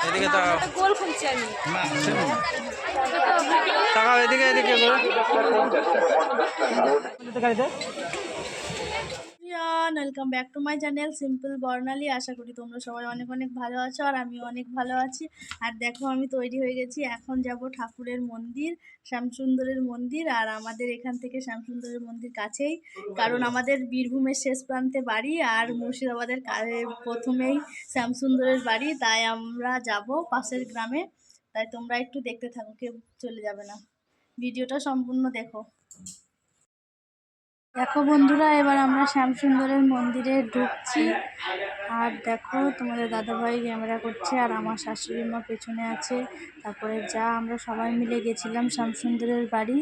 এদিকে তাকাও, গোল খুঁজছি আমি। তাকাও এদিকে, এদিকে করো। Welcome back to my channel simple Barnali. আশা করি তোমরা সবাই অনেক অনেক ভালো আছো, আর আমি অনেক ভালো আছি। আর দেখো আমি তৈরি হয়ে গেছি, এখন যাব ঠাকুরের মন্দির, শ্যামসুন্দরের মন্দির। আর আমাদের এখান থেকে শ্যামসুন্দরের মন্দির কাছেই, কারণ আমাদের বীরভূমের শেষ প্রান্তে বাড়ি আর মুর্শিদাবাদের প্রথমেই শ্যামসুন্দরের বাড়ি, তাই আমরা যাব পাশের গ্রামে। তাই তোমরা একটু দেখতে থাকো, কেউ চলে যাবে না, ভিডিওটা সম্পূর্ণ দেখো। দেখো বন্ধুরা, এবার আমরা শ্যামসুন্দরের মন্দিরে ঢুকছি। আর দেখো তোমাদের দাদাভাই ক্যামেরা করছে, আর আমার শাশুড়ি মা পেছনে আছে। তারপরে আমরা সবাই মিলে গেছিলাম শ্যামসুন্দরের বাড়ি।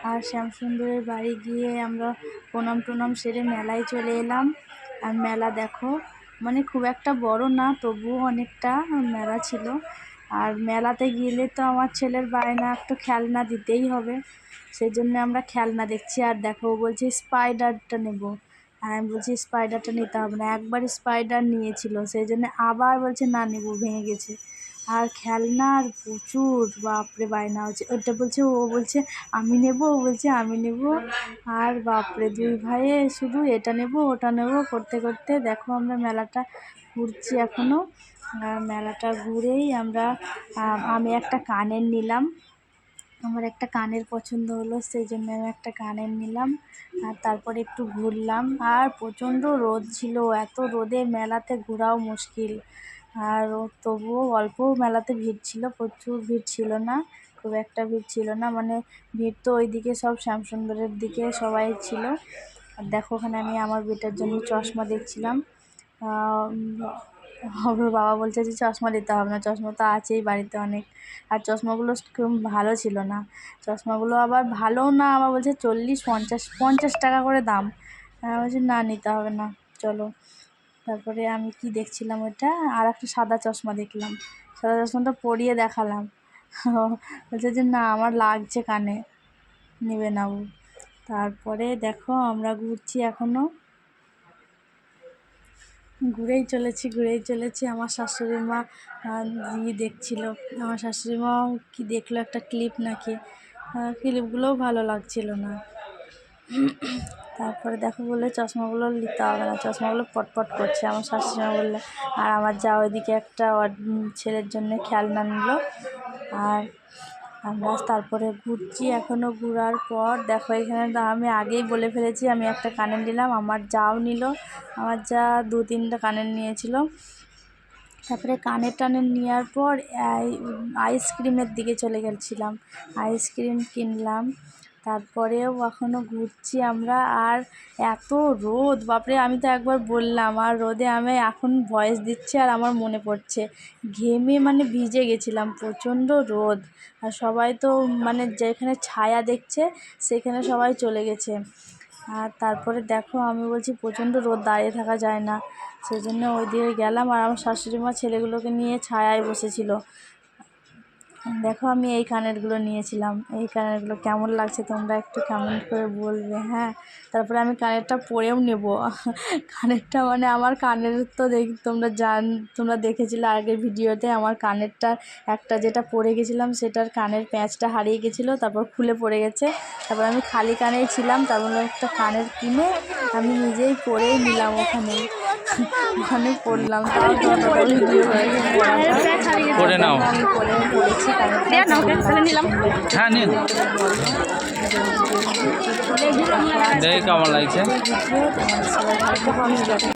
আর শ্যামসুন্দরের বাড়ি গিয়ে আমরা প্রণাম টনাম সেরে মেলায় চলে এলাম। আর মেলা দেখো, মানে খুব একটা বড় না, তবুও অনেকটা মেলা ছিল। আর মেলাতে গেলে তো আমার ছেলের বায়না একটু খেলনা দিতেই হবে, সেই জন্য আমরা খেলনা দেখছি। আর দেখো বলছে স্পাইডারটা নেব, আর আমি বলছি স্পাইডারটা নিতে হবে না, একবার স্পাইডার নিয়েছিল, সেই জন্য আবার বলছে না নেব, ভেঙে গেছে। আর খেলনা আর প্রচুর, বাপরে বায়না হচ্ছে। ওটা বলছে, ও বলছে আমি নেব, ও বলছে আমি নেব। আর বাপরে দুই ভাইয়ে শুধু এটা নেব ওটা নেব করতে করতে দেখো আমরা মেলাটা ঘুরছি এখনও। মেলাটা ঘুরেই আমি একটা কানের নিলাম, আমার একটা কানের পছন্দ হলো, সেই জন্য আমি একটা কানের নিলাম। আর তারপরে একটু ঘুরলাম, আর প্রচণ্ড রোদ ছিল, এত রোদে মেলাতে ঘোরাও মুশকিল। আর তবুও অল্প মেলাতে ভিড় ছিল, প্রচুর ভিড় ছিল না, খুব একটা ভিড় ছিল না, মানে ভিড় তো ওইদিকে সব শ্যামসুন্দরের দিকে সবাই ছিল। আর দেখো ওখানে আমি আমার বেটার জন্য চশমা দেখছিলাম। ওর বাবা বলছে যে চশমা দিতে হবে না, চশমা তো আছেই বাড়িতে অনেক। আর চশমাগুলো খুব ভালো ছিল না, চশমাগুলো আবার ভালোও না, আবার বলছে 40-50 টাকা করে দাম। বলছি না নিতে হবে না, চলো। তারপরে আমি কি দেখছিলাম, ওটা আর একটা সাদা চশমা দেখলাম, সাদা চশমাটা পরিয়ে দেখালাম। বলছে যে না আমার লাগছে কানে, নেবে না ও। তারপরে দেখো আমরা ঘুরছি এখনও, ঘুরেই চলেছি। আমার শাশুড়ি মা দেখছিল, আমার শাশুড়ি মা কি দেখলো, একটা ক্লিপ নাকি, ক্লিপগুলোও ভালো লাগছিল না। তারপরে দেখো বললে চশমাগুলো নিতে হবে না, চশমাগুলো পটপট করছে আমার শাশুড়ি মা বললে। আর আমার যা ওইদিকে একটা ছেলের জন্য খেলনা নিল। আর আমরা তারপরে ঘুরছি এখনও, ঘোরার পর দেখো এখানে আমি আগেই বলে ফেলেছি আমি একটা কানের নিলাম, আমার যাও নিল, আমার যা 2-3টা কানের নিয়েছিল। তারপরে কানের টানের নেওয়ার পর আইসক্রিমের দিকে চলে গেছিলাম, আইসক্রিম কিনলাম। তারপরেও এখনও ঘুরছি আমরা। আর এত রোদ, বাপরে আমি তো একবার বললাম, আর রোদে আমি এখন ভয়েস দিচ্ছি আর আমার মনে পড়ছে, ঘেমে মানে ভিজে গেছিলাম, প্রচণ্ড রোদ। আর সবাই তো মানে যেখানে ছায়া দেখছে সেখানে সবাই চলে গেছে। আর তারপরে দেখো আমি বলছি প্রচণ্ড রোদ, দাঁড়িয়ে থাকা যায় না, সেই জন্য ওই দিকে গেলাম। আর আমার শাশুড়ি মা ছেলেগুলোকে নিয়ে ছায়ায় বসেছিল। দেখো আমি এই কানেরগুলো নিয়েছিলাম, এই কানেরগুলো কেমন লাগছে তোমরা একটু কমেন্ট করে বলবে, হ্যাঁ। তারপরে আমি কানেরটা পরেও নেব, কানেরটা মানে আমার কানের তো তোমরা দেখেছিলে আগের ভিডিওতে, আমার কানেরটা একটা যেটা পরে গেছিলাম সেটার কানের প্যাঁচটা হারিয়ে গেছিলো, তারপর খুলে পড়ে গেছে। তারপর আমি খালি কানেই ছিলাম, তারপর একটা কানের কিনে আমি নিজেই পরেই নিলাম, ওখানে পড়লাম, তাও ভিডিও হয়েছে করে নাও। আমি পড়েছি হ্যাঁ নিন, দেখে কেমন লাগছে।